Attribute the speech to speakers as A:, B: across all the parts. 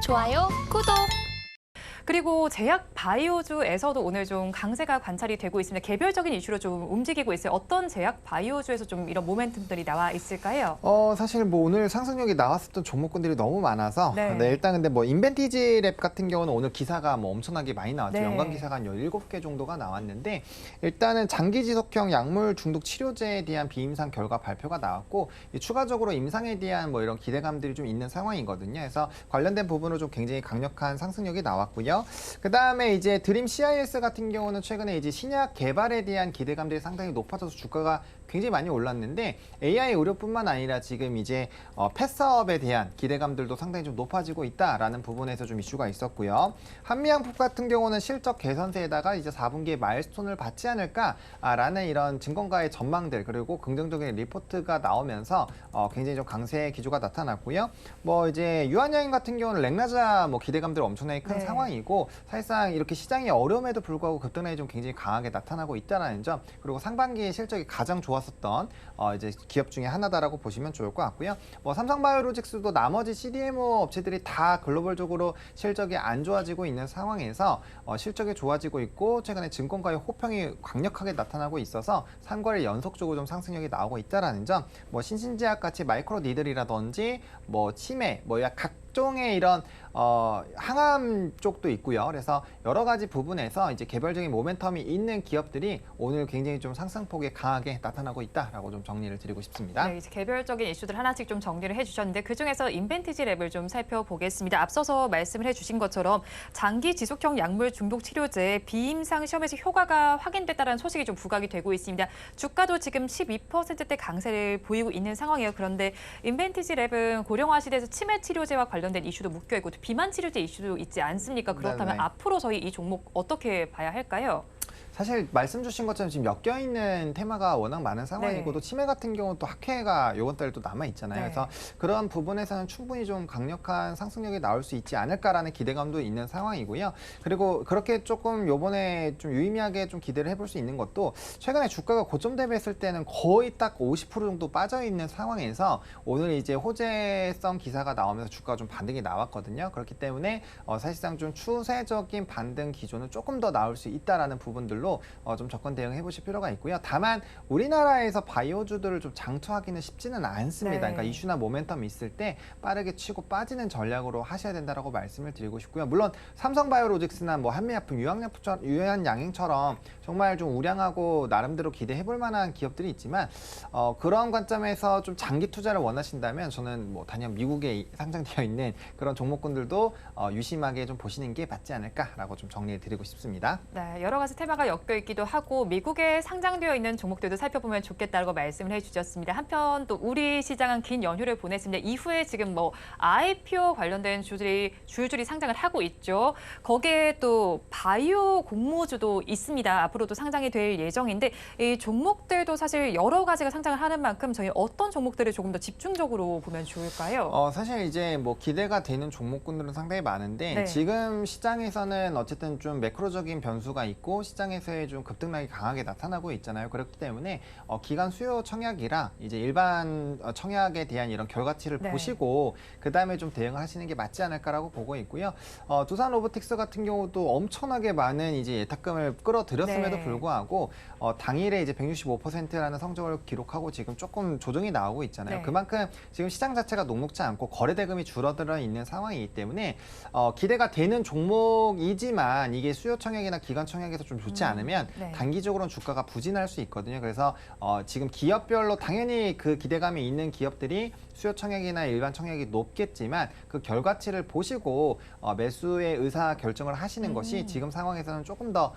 A: 좋아요, 구독!
B: 그리고 제약 바이오주에서도 오늘 좀 강세가 관찰이 되고 있습니다. 개별적인 이슈로 좀 움직이고 있어요. 어떤 제약 바이오주에서 좀 이런 모멘텀들이 나와 있을까요?
C: 사실 뭐 오늘 상승력이 나왔었던 종목군들이 너무 많아서
B: 네.
C: 일단 근데 뭐 인벤티지 랩 같은 경우는 오늘 기사가 뭐 엄청나게 많이 나왔죠.
B: 네.
C: 연간 기사가 한 17개 정도가 나왔는데 일단은 장기 지속형 약물 중독 치료제에 대한 비임상 결과 발표가 나왔고 추가적으로 임상에 대한 뭐 이런 기대감들이 좀 있는 상황이거든요. 그래서 관련된 부분으로 좀 굉장히 강력한 상승력이 나왔고요. 그다음에 이제 드림 CIS 같은 경우는 최근에 이제 신약 개발에 대한 기대감들이 상당히 높아져서 주가가 굉장히 많이 올랐는데 AI 의료뿐만 아니라 지금 이제 펫 사업에 대한 기대감들도 상당히 좀 높아지고 있다라는 부분에서 좀 이슈가 있었고요. 한미양품 같은 경우는 실적 개선세에다가 이제 4분기에 마일스톤을 받지 않을까라는 이런 증권가의 전망들 그리고 긍정적인 리포트가 나오면서 굉장히 좀 강세 기조가 나타났고요. 뭐 이제 유한양행 같은 경우는 렉나자 뭐 기대감들 엄청나게 큰
B: 네.
C: 상황이고 사실상 이렇게 시장이 어려움에도 불구하고 급등락이 좀 굉장히 강하게 나타나고 있다는 점 그리고 상반기에 실적이 가장 좋았었던 이제 기업 중에 하나다라고 보시면 좋을 것 같고요. 뭐 삼성바이오로직스도 나머지 CDMO 업체들이 다 글로벌적으로 실적이 안 좋아지고 있는 상황에서 실적이 좋아지고 있고 최근에 증권가의 호평이 강력하게 나타나고 있어서 3거래 연속적으로 좀 상승력이 나오고 있다라는 점, 뭐 신신제약 같이 마이크로 니들이라든지 뭐 치매, 뭐 각종의 이런 항암 쪽도 있고요. 그래서 여러 가지 부분에서 이제 개별적인 모멘텀이 있는 기업들이 오늘 굉장히 좀 상승폭이 강하게 나타나고 있다라고 좀 정리를 드리고 싶습니다.
B: 네, 이제 개별적인 이슈들 하나씩 좀 정리를 해주셨는데 그중에서 인벤티지 랩을 좀 살펴보겠습니다. 앞서서 말씀을 해주신 것처럼 장기 지속형 약물 중독 치료제 비임상 시험에서 효과가 확인됐다는 소식이 좀 부각이 되고 있습니다. 주가도 지금 12%대 강세를 보이고 있는 상황이에요. 그런데 인벤티지 랩은 고령화 시대에서 치매 치료제와 관련된 이슈도 묶여 있고 비만 치료제 이슈도 있지 않습니까? 그렇다면
C: 네네.
B: 앞으로 저희 이 종목 어떻게 봐야 할까요?
C: 사실 말씀 주신 것처럼 지금 엮여 있는 테마가 워낙 많은 상황이고
B: 네.
C: 또 치매 같은 경우는 또 학회가 이번 달에 또 남아 있잖아요.
B: 네.
C: 그래서 그런 부분에서는 충분히 좀 강력한 상승력이 나올 수 있지 않을까라는 기대감도 있는 상황이고요. 그리고 그렇게 조금 요번에 좀 유의미하게 좀 기대를 해볼 수 있는 것도 최근에 주가가 고점 대비했을 때는 거의 딱 50% 정도 빠져 있는 상황에서 오늘 이제 호재성 기사가 나오면서 주가가 좀 반등이 나왔거든요. 그렇기 때문에 사실상 좀 추세적인 반등 기조는 조금 더 나올 수 있다라는 부분들로 좀 접근 대응해 보실 필요가 있고요. 다만 우리나라에서 바이오주들을 좀 장투하기는 쉽지는 않습니다.
B: 네.
C: 그러니까 이슈나 모멘텀이 있을 때 빠르게 치고 빠지는 전략으로 하셔야 된다라고 말씀을 드리고 싶고요. 물론 삼성바이오로직스나 뭐 한미약품, 유한양행처럼 정말 좀 우량하고 나름대로 기대해 볼 만한 기업들이 있지만 그런 관점에서 좀 장기 투자를 원하신다면 저는 뭐 단연 미국에 상장되어 있는 그런 종목군들도 유심하게 좀 보시는 게 맞지 않을까라고 좀 정리해 드리고 싶습니다.
B: 네, 여러 가지 테마가 엮여 있기도 하고 미국에 상장되어 있는 종목들도 살펴보면 좋겠다고 말씀을 해주셨습니다. 한편 또 우리 시장은 긴 연휴를 보냈습니다. 이후에 지금 뭐 IPO 관련된 줄줄이 상장을 하고 있죠. 거기에 또 바이오 공모주도 있습니다. 앞으로도 상장이 될 예정인데 이 종목들도 사실 여러 가지가 상장을 하는 만큼 저희 어떤 종목들을 조금 더 집중적으로 보면 좋을까요?
C: 사실 이제 뭐 기대가 되는 종목군들은 상당히 많은데
B: 네.
C: 지금 시장에서는 어쨌든 좀 매크로적인 변수가 있고 시장에서의 좀 급등락이 강하게 나타나고 있잖아요. 그렇기 때문에 기관 수요 청약이랑 이제 일반 청약에 대한 이런 결과치를
B: 네.
C: 보시고 그 다음에 좀 대응을 하시는 게 맞지 않을까라고 보고 있고요. 두산 로보틱스 같은 경우도 엄청나게 많은 이제 예탁금을 끌어들였음에도
B: 네.
C: 불구하고 당일에 이제 165%라는 성적을 기록하고 지금 조금 조정이 나오고 있잖아요.
B: 네.
C: 그만큼 지금 시장 자체가 녹록지 않고 거래 대금이 줄어들어 있는 상황이기 때문에 기대가 되는 종목이지만 이게 수요 청약이나 기관 청약에서 좀 좋지 않으면
B: 네.
C: 단기적으로는 주가가 부진할 수 있거든요. 그래서 지금 기업별로 당연히 그 기대감이 있는 기업들이 수요 청약이나 일반 청약이 높겠지만 그 결과치를 보시고 매수의 의사 결정을 하시는 것이 지금 상황에서는 조금 더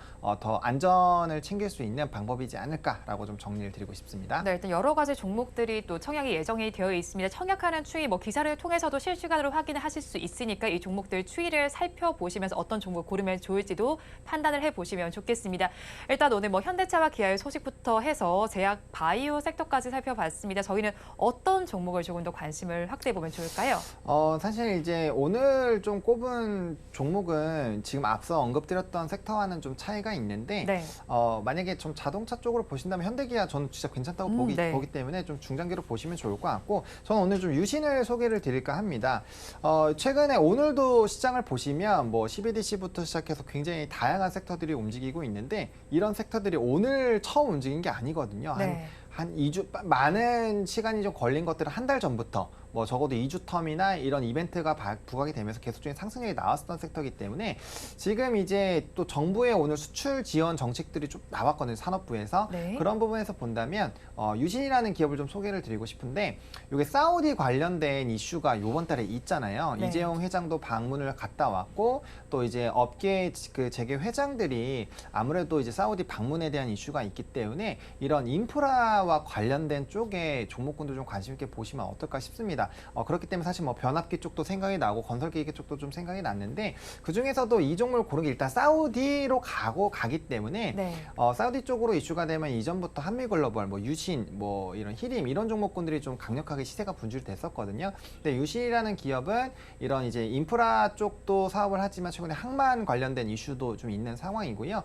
C: 안전을 챙길 수 있는 방법이지 않을까라고 좀 정리를 드리고 싶습니다.
B: 네, 일단 여러 가지 종목들이 또 청약이 예정이 되어 있습니다. 청약하는 추이, 뭐 기사를 통해서도 실시간으로 확인을 하실 수 있으니까 이 종목들 추이를 살펴보시면서 어떤 종목을 고르면 좋을지도 판단을 해보시면 좋겠습니다. 일단 오늘 뭐 현대차와 기아의 소식부터 해서 제약 바이오 섹터까지 살펴봤습니다. 저희는 어떤 종목을 조금 더 더 관심을 확대해 보면 좋을까요?
C: 사실 이제 오늘 좀 꼽은 종목은 지금 앞서 언급드렸던 섹터와는 좀 차이가 있는데
B: 네.
C: 만약에 좀 자동차 쪽으로 보신다면 현대기아 저는 진짜 괜찮다고
B: 네.
C: 보기 때문에 좀 중장기로 보시면 좋을 것 같고 저는 오늘 좀 유신을 소개를 드릴까 합니다. 최근에 오늘도 시장을 보시면 뭐 CBDC부터 시작해서 굉장히 다양한 섹터들이 움직이고 있는데 이런 섹터들이 오늘 처음 움직인 게 아니거든요.
B: 네.
C: 한 2주, 많은 시간이 좀 걸린 것들은 한 달 전부터 뭐 적어도 2주 텀이나 이런 이벤트가 부각이 되면서 계속적인 상승률이 나왔었던 섹터이기 때문에 지금 이제 또 정부의 오늘 수출 지원 정책들이 좀 나왔거든요. 산업부에서.
B: 네.
C: 그런 부분에서 본다면 유신이라는 기업을 좀 소개를 드리고 싶은데 이게 사우디 관련된 이슈가 이번 달에 있잖아요.
B: 네.
C: 이재용 회장도 방문을 갔다 왔고 또 이제 업계 그 재계 회장들이 아무래도 이제 사우디 방문에 대한 이슈가 있기 때문에 이런 인프라와 관련된 쪽에 종목군도 좀 관심 있게 보시면 어떨까 싶습니다. 그렇기 때문에 사실 뭐 변압기 쪽도 생각이 나고 건설기계 쪽도 좀 생각이 났는데 그 중에서도 이 종목을 고른 게 일단 사우디로 가기 때문에
B: 네.
C: 사우디 쪽으로 이슈가 되면 이전부터 한미글로벌, 뭐 유신, 뭐 이런 히림 이런 종목군들이 좀 강력하게 시세가 분출됐었거든요. 근데 유신이라는 기업은 이런 이제 인프라 쪽도 사업을 하지만 최근에 항만 관련된 이슈도 좀 있는 상황이고요.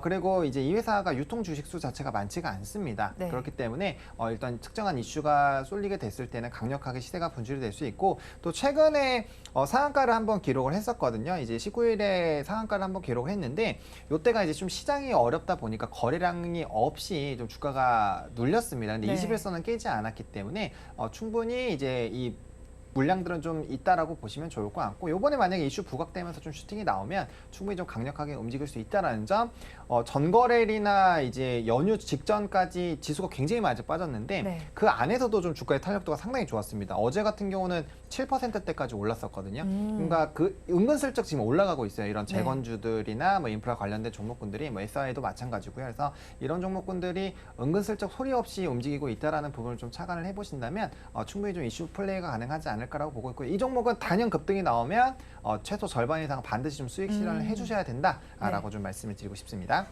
C: 그리고 이제 이 회사가 유통 주식수 자체가 많지가 않습니다.
B: 네.
C: 그렇기 때문에 일단 특정한 이슈가 쏠리게 됐을 때는 강력하게 시세가 분출이 될 수 있고 또 최근에 상한가를 한번 기록을 했었거든요. 이제 19일에 상한가를 한번 기록을 했는데 이때가 이제 좀 시장이 어렵다 보니까 거래량이 없이 좀 주가가 눌렸습니다. 근데
B: 네.
C: 20일선은 깨지 않았기 때문에 충분히 이제 이 물량들은 좀 있다라고 보시면 좋을 것 같고 요번에 만약에 이슈 부각되면서 좀 슈팅이 나오면 충분히 좀 강력하게 움직일 수 있다라는 점 전거래일이나 이제 연휴 직전까지 지수가 굉장히 많이 빠졌는데
B: 네.
C: 그 안에서도 좀 주가의 탄력도가 상당히 좋았습니다. 어제 같은 경우는 7%대까지 올랐었거든요. 그러니까 그 은근슬쩍 지금 올라가고 있어요. 이런
B: 네.
C: 재건주들이나 뭐 인프라 관련된 종목군들이 뭐 SI도 마찬가지고요. 그래서 이런 종목군들이 은근슬쩍 소리 없이 움직이고 있다라는 부분을 좀 착안을 해보신다면 충분히 좀 이슈 플레이가 가능하지 않을까라고 보고 있고요. 이 종목은 단연 급등이 나오면 최소 절반 이상 반드시 좀 수익 실현을 해주셔야 된다라고 좀 말씀을 드리고 싶습니다.